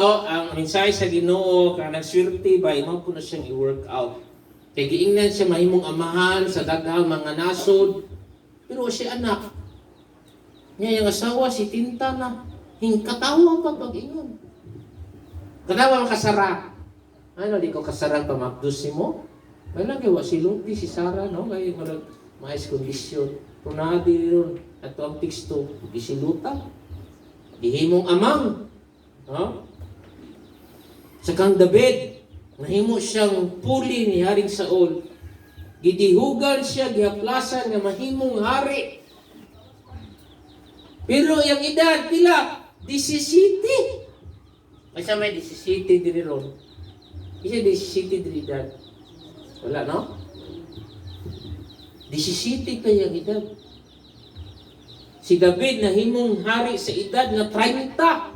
Ang mensahe sa Ginoo ka nagswerte ba imo po na siyang i-work out. Kay giingnan siya mahimong amahan sa daghang mga nasod, pero siya anak. Niya yung asawa si Tinta na hingkatawa pa pag-ingon. Kadawa makasara. Ano di ko kasarang pamabdos mo? Wala kay wa si Lupi si Sara no kay marag mais kondisyon. Punadi ron ato ang teksto gisiluta. Gihimong amang. No? Sa kang David, nahimo siyang puli ni Haring Saul. Gidihugan siya, gihaplasan nga mahimong hari. Pero yung edad, pila? 17. Ay sa may 17 din ron. Isa 17 din edad. Wala, no? 17 kaya yung edad. Si David nahimong hari sa edad na 30.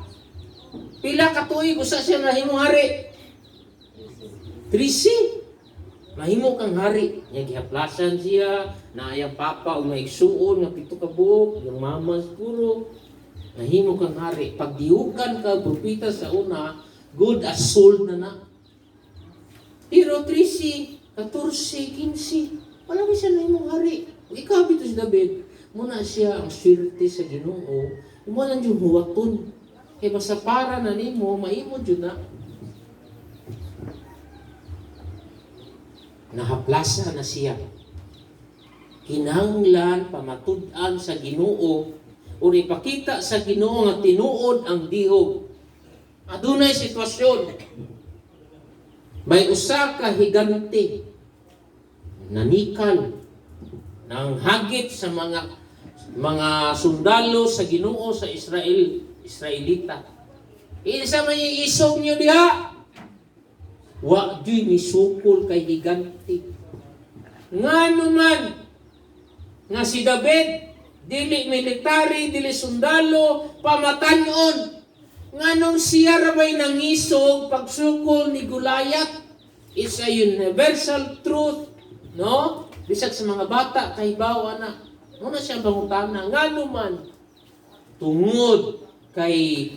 Pila ka tuig usa siya nahimong hari? 13. Mahimo kang hari. Nya gihaplasan siya, na ayang papa o maigsuon nga 7 ka buok, yung mama siguro. Nahimo kang hari. Pag diugan ka propeta sa una, good as soul na. Pero 13, 14, 15, wala ba siya nahimong hari? Kung ikaw bito si David, muna siya ang swerte sa Ginoo. Muna yung huwaton. Kaya basta para na nimo, maimod yun na. Nahaplasa na siya. Kinahanglan pamatud-an sa Ginoo o ipakita sa Ginoo nga tinuod ang dihog. Adunay sitwasyon. May usa ka higante nanikal ng hagit sa mga sundalo sa Ginoo sa Israelita. Isa man yung isong nyo diha. Wa di ni sukol kay higante. Nga naman, nga si David, dili military, dili sundalo, pamatanon. Nga nung siya rabay nangisog, pagsukol ni Goliath, it's a universal truth, no? Bisag sa mga bata, kay bawa na. Muna siya pangutana, nga naman, tungod kay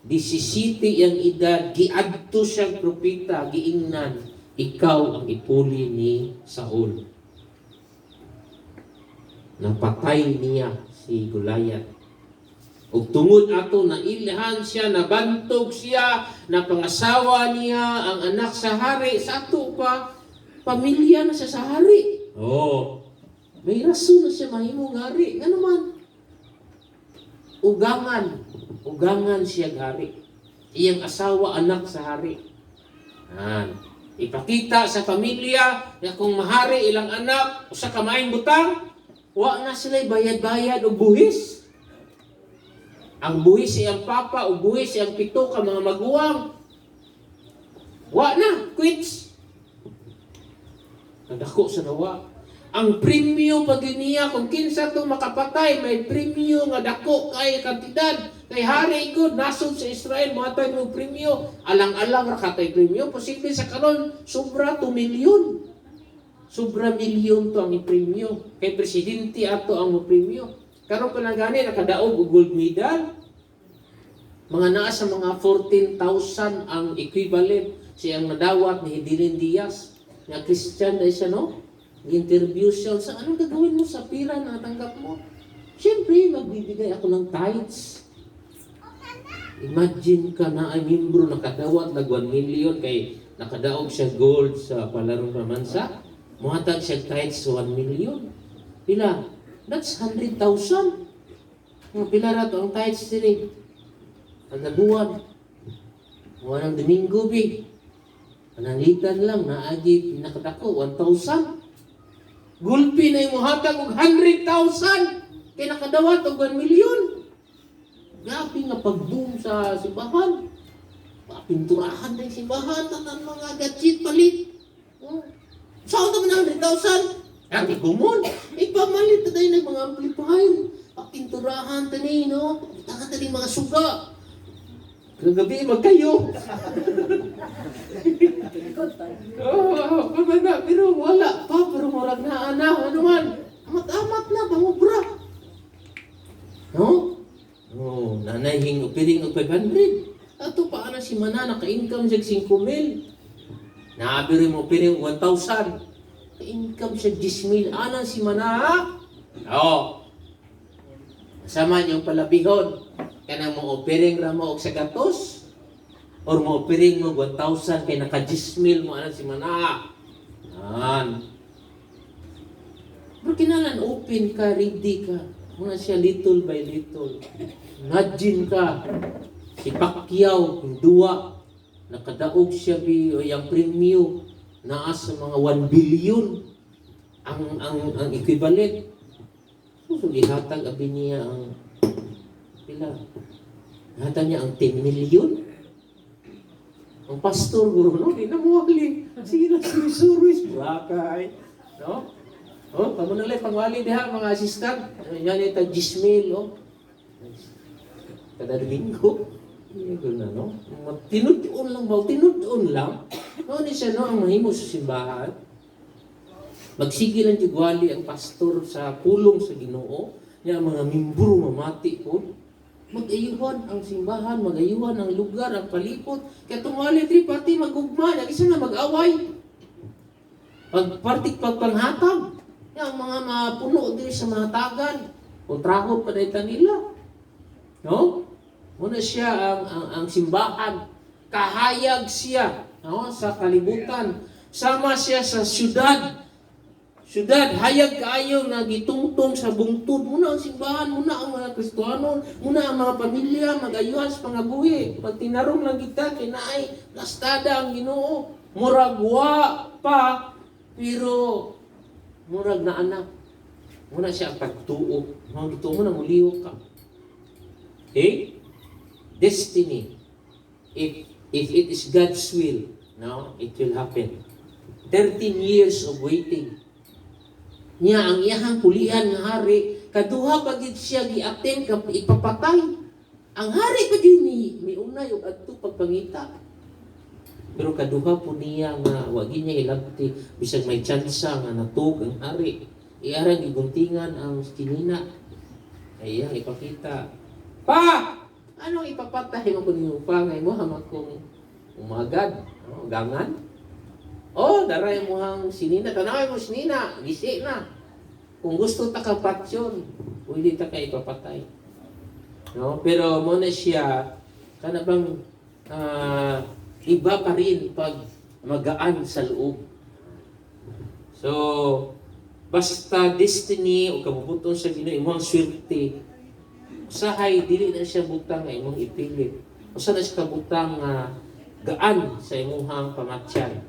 17 ang edad, giadto siyang propeta, giingnan, ikaw ang ipuli ni Saul. Napatay niya si Goliath. Ug tungod ato na ilhan siya, nabantog siya, napangasawa niya ang anak sa hari, sa ato pa, pamilya na siya sa hari. May rason na siya mahimong hari. Nga naman, ugangan siya hari. Iyang asawa, anak sa hari. Ipakita sa pamilya na kung mahari ilang anak, usa ka maayong butang, wa na sila'y bayad-bayad o buhis. Ang buhis iyang papa o buhis iyang 7 ka mga maguwang. Wa na, quits. Nadako sa nawa. Ang premyo pag niya, kung kinsa to makapatay, may premyo nga dako kay kantidad. Kay hari good, nasod sa Israel, matay mo premyo. Alang-alang rakatay premyo. Posible sa karon sobra 2 milyon. Sobra milyon to ang premyo. Kay presidente ato ang premyo. Karon pa lang gani, nakadaog og gold medal. Mga naa sa mga 14,000 ang equivalent siyang nadawat ni Hidilyn Diaz. Nga Christian na siya, no? Interview siya, sa anong gagawin mo sa pira na natanggap mo? Siyempre, magbibigay ako ng tithes. Imagine ka na ay membro nakadawat na 1 million kay nakadaog siya gold sa palarong pamansa. Muhatag siya tithes sa 1 million. Pila? That's 100,000. Pila na to ang tithes sila. Ang nabuwan. Walang Domingo, bi. Panangitan lang na agi pinakadako, 1,000. Gulpi na yung muhatag og 100,000 kay nakadawat og 1 million. Grabe nga pag-boom sa simbahan. Pinturahan na yung simbahan, tanan mga gadget palit. Saan naman ang 100,000? Ang igumon. Ipamalit na tayo ng mga amplifier. Pinturahan tani, no? Tangan tani mga suga. Kagabi magkayo. Pero wala pa, pero murag na ano man. Amat-amat na, pangubra. No? Nanay hingo, piring og 500. Ato pa na si Mana naka-income siya 5,000. Naabiri mo piring 1,000. Ka-income siya 10,000. Anan si Mana? Oo. Sama niyong palabihon. Kanang mo opiring ra mo og sa gatos. Or mo opiring mo 1,000 kay naka 10,000 mo anan si Mana. Yan. Pero kinalan open ka, ready ka. Muna siya little by little. Imagine ka. Si Pacquiao, yung duwa. Nakadaog siya o yung premium. Naas sa mga 1 billion. Ang equivalent. So, ihatag abi niya ang pila. Ihatag niya ang 10 million. Ang pastor, guro, no? Hindi na muwali. Sige na, service. Bakay. No? Oh, pag nalay pangwali diha mga assistant. Yan ita 10,000, oh. Kada linggo. Igo na, no? Tinud-on lang ba? Tinud-on lang. No, ni siya, no? Ang mahimo sa simbahan. Magsige lang tigwali ang pastor sa pulong sa Ginoo. Niya mga membro mamati po. Mag-ayuhan ang simbahan, mag-ayuhan ang lugar, ang palipot. Kaya tumali, triparty, mag-ugma. Isa na mag-away. Pag-partik pagpanghatag. Yung mga mapuno din sa mga tagan. Kontraho pa na nila. No? Muna siya ang simbahan. Kahayag siya, no? Sa kalibutan. Sama siya sa syudad. Syudad, hayag kaayo na gitungtong sa bungtod. Muna ang simbahan, muna ang mga Kristiyano, muna ang mga pamilya, mag-ayuhan sa pangabuhi. Pag tinarong lang kita, kinaay, lastada ang Ginoo. Muragwa pa, pero murag na anak. Muna siya ang pagtuo. Mga gituo mo na muliw ka. Okay? Destiny. If it is God's will, no, it will happen. 13 years of waiting. Niya ang iyahang pulian ng hari, kaduha pagid siya gi-attend ka ipapatay. Ang hari pa din may unay ug adto pagpangita. Pero kaduha po niya nga wagi niya ilabti bisag may tsansa nga natug ang hari. Iarang giguntingan ang kinina. Ayang ipakita. Pa! Anong ipapatay mo kun mo pa ngay mo hamak kong umagad, no? Gangan. Oh, daray mo hang sinina, tanaway mo sinina, gisi na. Kung gusto ta ka patsyon, pwede ta ka ipapatay. No? Pero mo na siya kana bang iba pa rin pag magaan sa loob. So, basta destiny o kabubuton sa Ginoo imong swerte. Usahay dili na siya butang nga imong ipilit. Usa na siya kabutang gaan sa imong pamatyan.